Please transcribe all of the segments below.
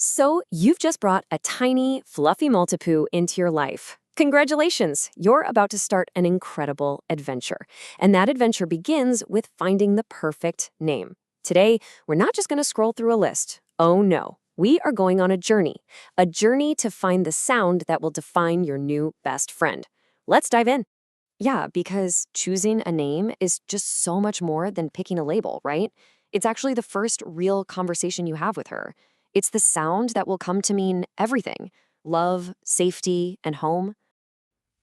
So, you've just brought a tiny, fluffy Maltipoo into your life. Congratulations! You're about to start an incredible adventure. And that adventure begins with finding the perfect name. Today, we're not just going to scroll through a list. Oh no. We are going on a journey to find the sound that will define your new best friend. Let's dive in. Yeah, because choosing a name is just so much more than picking a label, right? It's actually the first real conversation you have with her. It's the sound that will come to mean everything: love, safety, and home.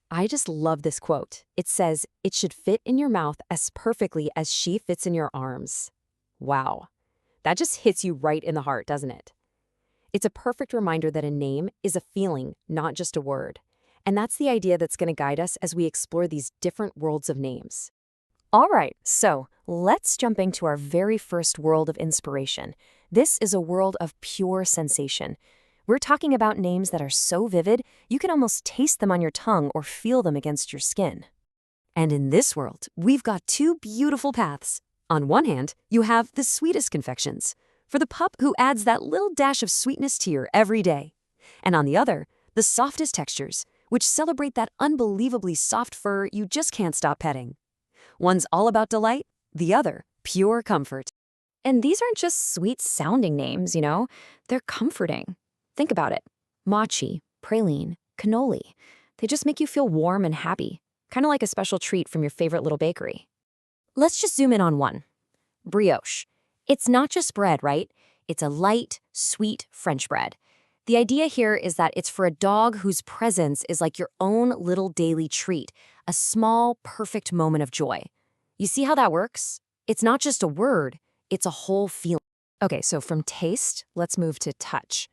I just love this quote. It says, "It should fit in your mouth as perfectly as she fits in your arms." Wow. That just hits you right in the heart, doesn't it? It's a perfect reminder that a name is a feeling, not just a word. And that's the idea that's going to guide us as we explore these different worlds of names. All right, so let's jump into our very first world of inspiration. This is a world of pure sensation. We're talking about names that are so vivid, you can almost taste them on your tongue or feel them against your skin. And in this world, we've got two beautiful paths. On one hand, you have the sweetest confections, for the pup who adds that little dash of sweetness to your every day. And on the other, the softest textures, which celebrate that unbelievably soft fur you just can't stop petting. One's all about delight, the other, pure comfort. And these aren't just sweet-sounding names. They're comforting. Think about it. Mochi, praline, cannoli. They just make you feel warm and happy, kind of like a special treat from your favorite little bakery. Let's just zoom in on one. Brioche. It's not just bread, right? It's a light, sweet French bread. The idea here is that it's for a dog whose presence is like your own little daily treat, a small, perfect moment of joy. You see how that works? It's not just a word, it's a whole feeling. Okay, so from taste, let's move to touch.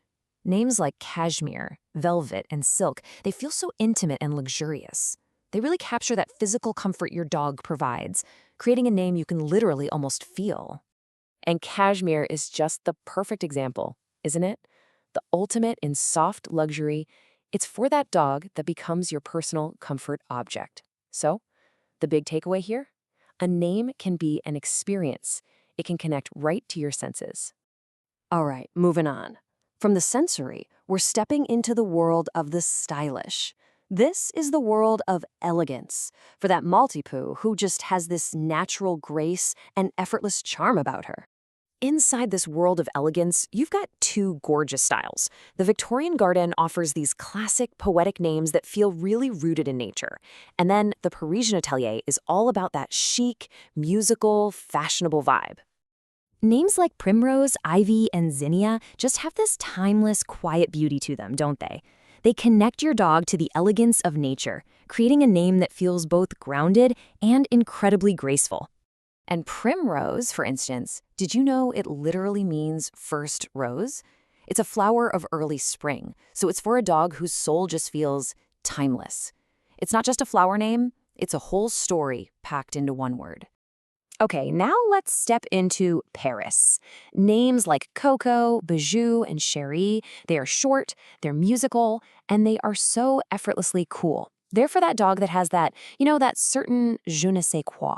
Names like cashmere, velvet, and silk, they feel so intimate and luxurious. They really capture that physical comfort your dog provides, creating a name you can literally almost feel. And cashmere is just the perfect example, isn't it? The ultimate in soft luxury. It's for that dog that becomes your personal comfort object. So, the big takeaway here? A name can be an experience. It can connect right to your senses. All right, moving on. From the sensory, we're stepping into the world of the stylish. This is the world of elegance for that Maltipoo who just has this natural grace and effortless charm about her. Inside this world of elegance, you've got two gorgeous styles. The Victorian Garden offers these classic, poetic names that feel really rooted in nature. And then the Parisian Atelier is all about that chic, musical, fashionable vibe. Names like Primrose, Ivy, and Zinnia just have this timeless, quiet beauty to them, don't they? They connect your dog to the elegance of nature, creating a name that feels both grounded and incredibly graceful. And primrose, for instance, did you know it literally means first rose? It's a flower of early spring, so it's for a dog whose soul just feels timeless. It's not just a flower name, it's a whole story packed into one word. Okay, now let's step into Paris. Names like Coco, Bijou, and Cherie, they are short, they're musical, and they are so effortlessly cool. They're for that dog that has that certain je ne sais quoi,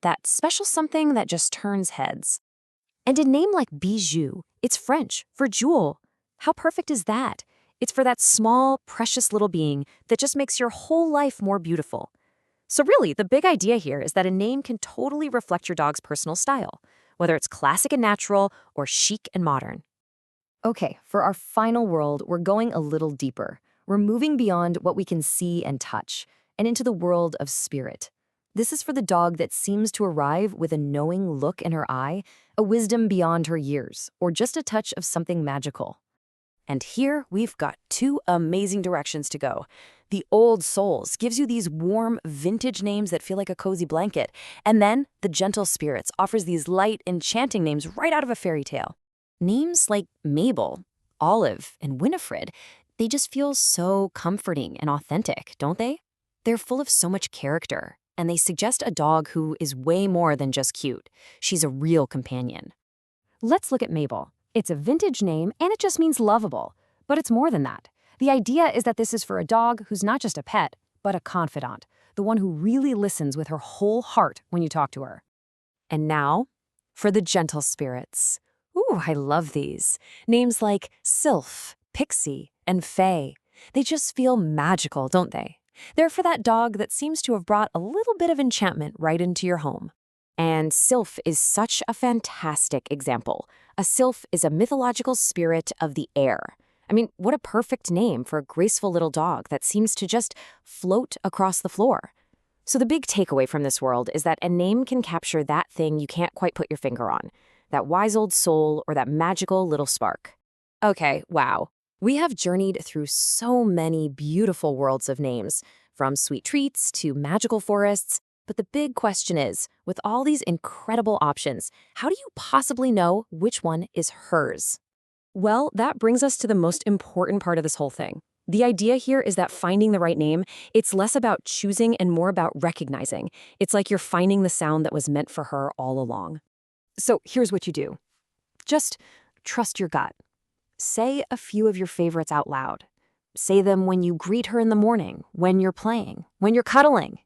that special something that just turns heads. And a name like Bijou, it's French for jewel. How perfect is that? It's for that small, precious little being that just makes your whole life more beautiful. So really, the big idea here is that a name can totally reflect your dog's personal style, whether it's classic and natural or chic and modern. Okay, for our final world, we're going a little deeper. We're moving beyond what we can see and touch, and into the world of spirit. This is for the dog that seems to arrive with a knowing look in her eye, a wisdom beyond her years, or just a touch of something magical. And here we've got two amazing directions to go. The Old Souls gives you these warm, vintage names that feel like a cozy blanket. And then the Gentle Spirits offers these light, enchanting names right out of a fairy tale. Names like Mabel, Olive, and Winifred, they just feel so comforting and authentic, don't they? They're full of so much character, and they suggest a dog who is way more than just cute. She's a real companion. Let's look at Mabel. It's a vintage name, and it just means lovable. But it's more than that. The idea is that this is for a dog who's not just a pet, but a confidant, the one who really listens with her whole heart when you talk to her. And now, for the Gentle Spirits. Ooh, I love these. Names like Sylph, Pixie, and Faye. They just feel magical, don't they? They're for that dog that seems to have brought a little bit of enchantment right into your home. And Sylph is such a fantastic example. A Sylph is a mythological spirit of the air. I mean, what a perfect name for a graceful little dog that seems to just float across the floor. So the big takeaway from this world is that a name can capture that thing you can't quite put your finger on, that wise old soul or that magical little spark. Okay, wow. We have journeyed through so many beautiful worlds of names, from sweet treats to magical forests. But the big question is, with all these incredible options, how do you possibly know which one is hers? Well, that brings us to the most important part of this whole thing. The idea here is that finding the right name, it's less about choosing and more about recognizing. It's like you're finding the sound that was meant for her all along. So here's what you do. Just trust your gut. Say a few of your favorites out loud. Say them when you greet her in the morning, when you're playing, when you're cuddling.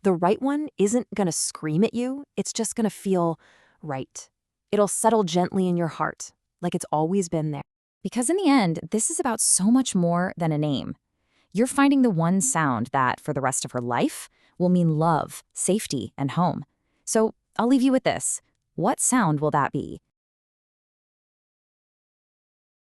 The right one isn't going to scream at you, it's just going to feel right. It'll settle gently in your heart, like it's always been there. Because in the end, this is about so much more than a name. You're finding the one sound that, for the rest of her life, will mean love, safety, and home. So I'll leave you with this. What sound will that be?